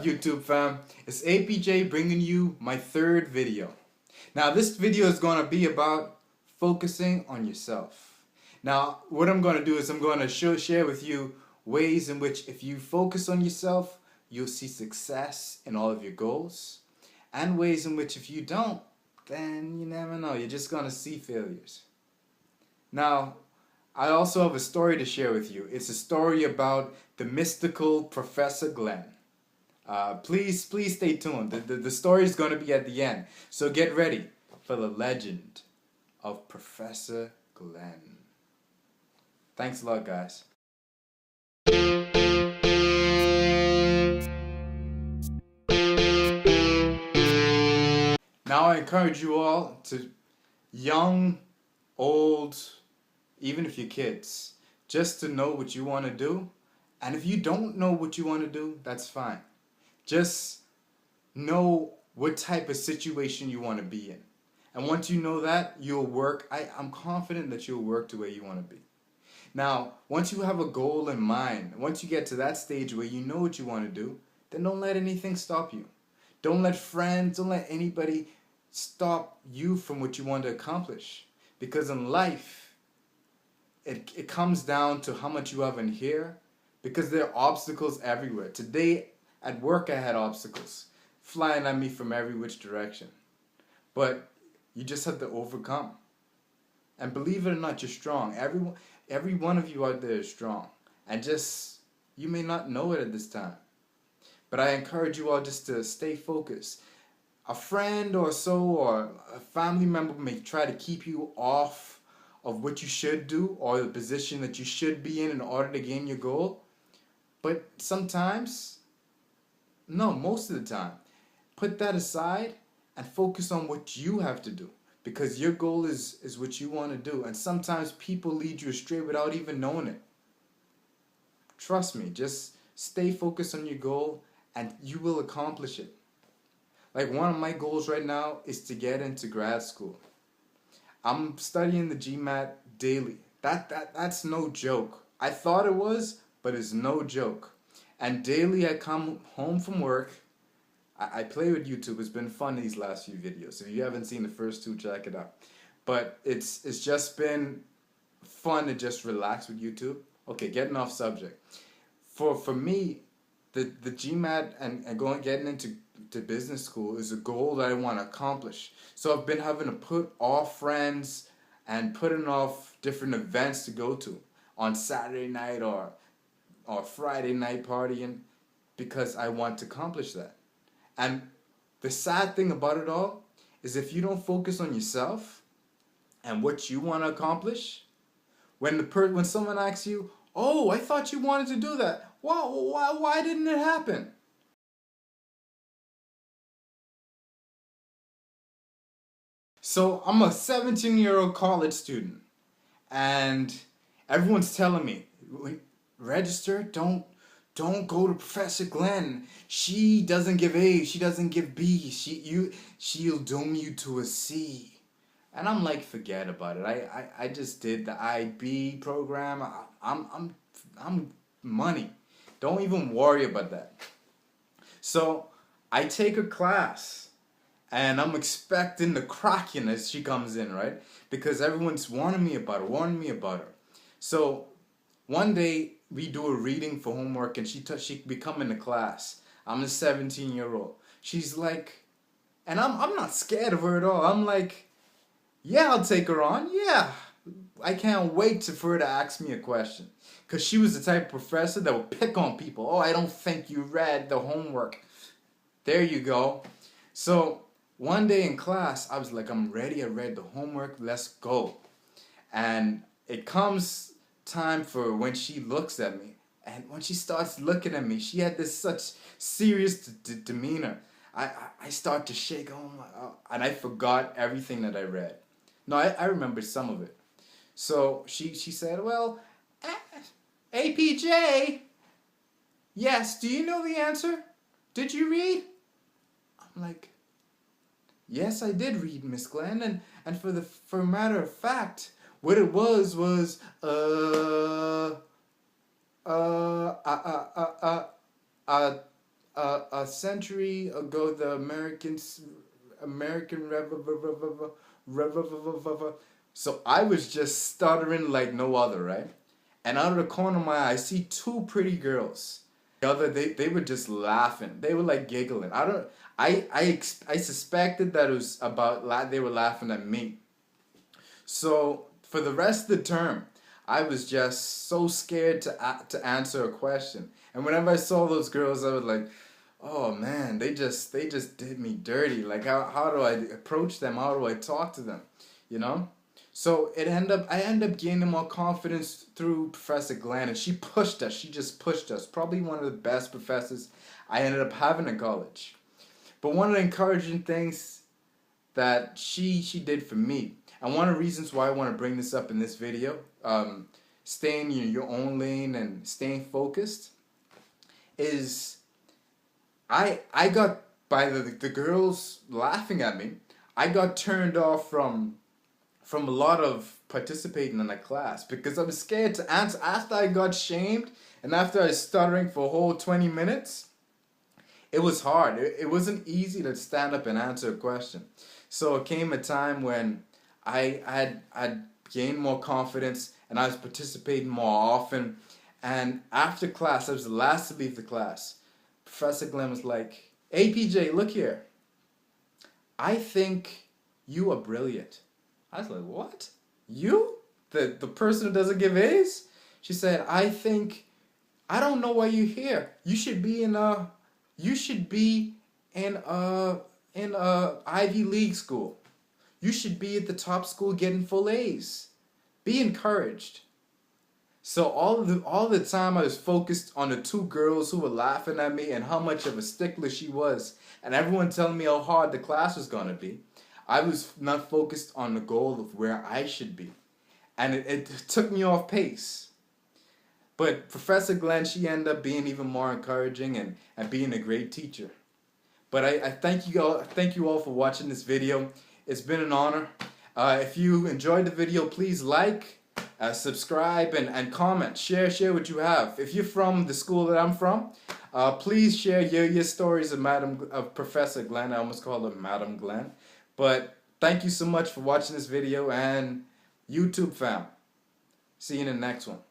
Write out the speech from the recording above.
YouTube fam? It's APJ bringing you my third video. Now this video is going to be about focusing on yourself. Now what I'm going to do is I'm going to share with you ways in which if you focus on yourself, you'll see success in all of your goals, and ways in which if you don't, then you never know, you're just going to see failures. Now, I also have a story to share with you. It's a story about the mystical Professor Glenn. Please stay tuned. The story is going to be at the end. So get ready for the legend of Professor Glenn. Thanks a lot, guys. Now I encourage you all to, young, old, even if you're kids, just to know what you want to do. And if you don't know what you want to do, that's fine. Just know what type of situation you want to be in. And once you know that, you'll work. I'm confident that you'll work to where you want to be. Now, once you have a goal in mind, once you get to that stage where you know what you want to do, then don't let anything stop you. Don't let friends, don't let anybody stop you from what you want to accomplish. Because in life, it comes down to how much you have in here, because there are obstacles everywhere. Today at work I had obstacles flying at me from every which direction. But you just have to overcome. And believe it or not, you're strong. Every one of you out there is strong. And just, you may not know it at this time. But I encourage you all just to stay focused. A friend or so, or a family member may try to keep you off of what you should do or the position that you should be in order to gain your goal. But sometimes, no, most of the time, put that aside and focus on what you have to do, because your goal is what you want to do. And sometimes people lead you astray without even knowing it. Trust me, just stay focused on your goal and you will accomplish it. Like, one of my goals right now is to get into grad school. I'm studying the GMAT daily. That's no joke. I thought it was, but it's no joke. And daily I come home from work. I play with YouTube. It's been fun these last few videos. If you haven't seen the first two, check it out. But it's just been fun to just relax with YouTube. Okay, getting off subject. For me, the GMAT and getting into business school is a goal that I want to accomplish. So I've been having to put off friends and putting off different events to go to on Saturday night or Friday night partying, because I want to accomplish that. And the sad thing about it all is if you don't focus on yourself and what you want to accomplish, when someone asks you, "Oh, I thought you wanted to do that. Why didn't it happen?" So I'm a 17-year-old college student, and everyone's telling me, "Register, don't go to Professor Glenn. She doesn't give A, she doesn't give B. She'll doom you to a C." And I'm like, forget about it. I just did the IB program. I'm money. Don't even worry about that. So I take a class, and I'm expecting the Kraken as she comes in, right? Because everyone's warning me about her. So one day we do a reading for homework, and she be coming to class. I'm a 17-year-old. She's like, and I'm not scared of her at all. I'm like, yeah, I'll take her on. Yeah, I can't wait for her to ask me a question, because she was the type of professor that would pick on people. "Oh, I don't think you read the homework." There you go. So one day in class, I was like, I'm ready. I read the homework. Let's go. And it comes time for when she looks at me. And when she starts looking at me, she had this such serious demeanor. I start to shake. And I forgot everything that I read. No, I remember some of it. So she said, "Well, APJ, yes, do you know the answer? Did you read?" I'm like, "Yes, I did read, Miss Glenn, and for a matter of fact, what it was a century ago, the American so I was just stuttering like no other, right? And out of the corner of my eye, I see two pretty girls. The other, they were just laughing. They were like giggling. I suspected that it was about they were laughing at me. So for the rest of the term, I was just so scared to answer a question. And whenever I saw those girls, I was like, "Oh man, they just did me dirty. Like how do I approach them? How do I talk to them? You know?" So I end up gaining more confidence through Professor Glenn, and she pushed us. She just pushed us. Probably one of the best professors I ended up having in college. But one of the encouraging things that she did for me, and one of the reasons why I want to bring this up in this video, staying in your own lane and staying focused, is I got by the girls laughing at me. I got turned off from a lot of participating in that class because I was scared to answer. After I got shamed and after I was stuttering for a whole 20 minutes, it was hard. It wasn't easy to stand up and answer a question. So it came a time when I'd gained more confidence and I was participating more often. And after class, I was the last to leave the class. Professor Glenn was like, "Hey PJ, look here. I think you are brilliant." I was like, "What? You? The person who doesn't give A's?" She said, I don't know why you're here. You should be in a Ivy League school. You should be at the top school getting full A's. Be encouraged." So all the time I was focused on the two girls who were laughing at me and how much of a stickler she was, and everyone telling me how hard the class was gonna be. I was not focused on the goal of where I should be, and it took me off pace. But Professor Glenn, she ended up being even more encouraging and being a great teacher. But I thank you all for watching this video. It's been an honor. If you enjoyed the video, please like, subscribe, and comment. Share what you have. If you're from the school that I'm from, please share your stories of Professor Glenn. I almost called her Madam Glenn. But thank you so much for watching this video, and YouTube fam. See you in the next one.